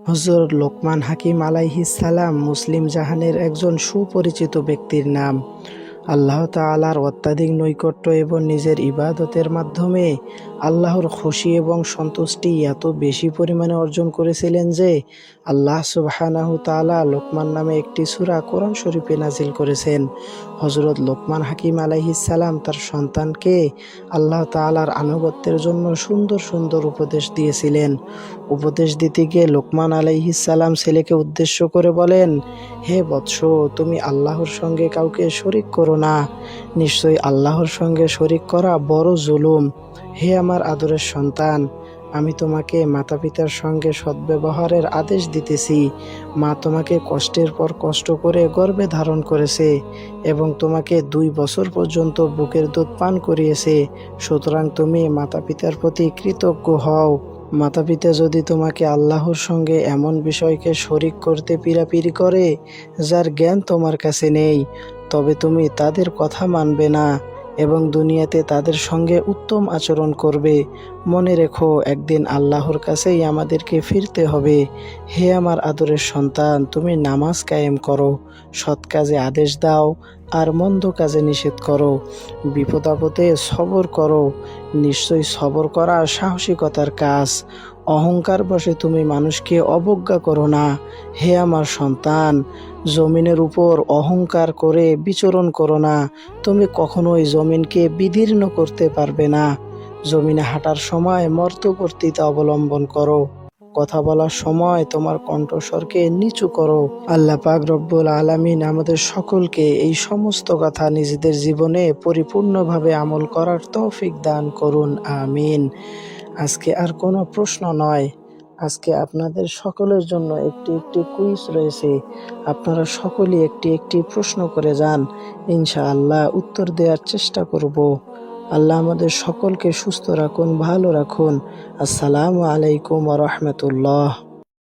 হযরত লোকমান হাকিম আলাইহিস সালাম মুসলিম জাহানের একজন সুপরিচিত ব্যক্তির নাম। আল্লাহ তাআলার অত্যাধিক নৈকট্য এবং নিজের ইবাদতের মাধ্যমে আল্লাহর খুশি এবং সন্তুষ্টি এত বেশি পরিমাণে অর্জন করেছিলেন যে আল্লাহ সুবহানাহু তাআলা লোকমান নামে একটি সূরা কোরআন শরীফে নাজিল করেছেন। হযরত লোকমান হাকিম আলাইহিস সালাম তার সন্তানকে আল্লাহ তাআলার আনুগত্যের জন্য সুন্দর সুন্দর উপদেশ দিয়েছিলেন। উপদেশ দিতে গিয়ে লোকমান আলাইহিস সালাম ছেলেকে উদ্দেশ্য করে বলেন, হে বৎস, তুমি আল্লাহর সঙ্গে কাউকে শরিক করো না। নিশ্চয়ই আল্লাহর সঙ্গে শরিক করা বড় জুলুম। হে আমার আদরের সন্তান, আমি তোমাকে মাতা পিতার সঙ্গে সদ্ব্যবহারের আদেশ দিতেছি। মা তোমাকে কষ্টের পর কষ্ট করে গর্ভে ধারণ করেছে এবং তোমাকে 2 বছর পর্যন্ত বুকের দুধ পান করিয়েছে। সুতরাং তুমি মাতা পিতার প্রতি কৃতজ্ঞ হও। মাতা পিতা যদি তোমাকে আল্লাহর সঙ্গে এমন বিষয়কে শরিক করতে পীড়াপিড়ি করে যার জ্ঞান তোমার কাছে নেই, তবে তুমি তাদের কথা মানবে না এবং দুনিয়াতে তাদের সঙ্গে উত্তম আচরণ করবে। মনে রেখো, একদিন আল্লাহর কাছেই আমাদেরকে ফিরতে হবে। হে আমার আদরের সন্তান, তুমি নামাজ কায়েম করো, সৎ কাজে আদেশ দাও আর মন্দ কাজে নিষেধ করো। বিপদ আপদে সবর করো। নিশ্চয়ই সবর করা সাহসিকতার কাজ। অহংকার বশে তুমি মানুষকে অবজ্ঞা করো না। হে আমার সন্তান, জমিনের উপর অহংকার করে বিচরণ করো না। তুমি কখনোই জমিনকে বিদীর্ণ করতে পারবে না। জমিনে হাঁটার সময় মর্তবর্তিতা অবলম্বন করো। কথা বলার সময় তোমার কণ্ঠস্বরকে নিচু করো। আল্লাহ পাক রব্বুল আলামিন আমাদের সকলকে এই সমস্ত কথা নিজেদের জীবনে পরিপূর্ণভাবে আমল করার তৌফিক দান করুন, আমিন। আজকে আর কোনো প্রশ্ন নয়, আজকে আপনাদের সকলের জন্য একটি একটি কুইজ রয়েছে। আপনারা সকলেই একটি একটি প্রশ্ন করে যান, ইনশাআল্লাহ উত্তর দেওয়ার চেষ্টা করব। আল্লাহ আমাদের সকলকে সুস্থ রাখুন, ভালো রাখুন। আসসালামু আলাইকুম ওয়া রাহমাতুল্লাহ।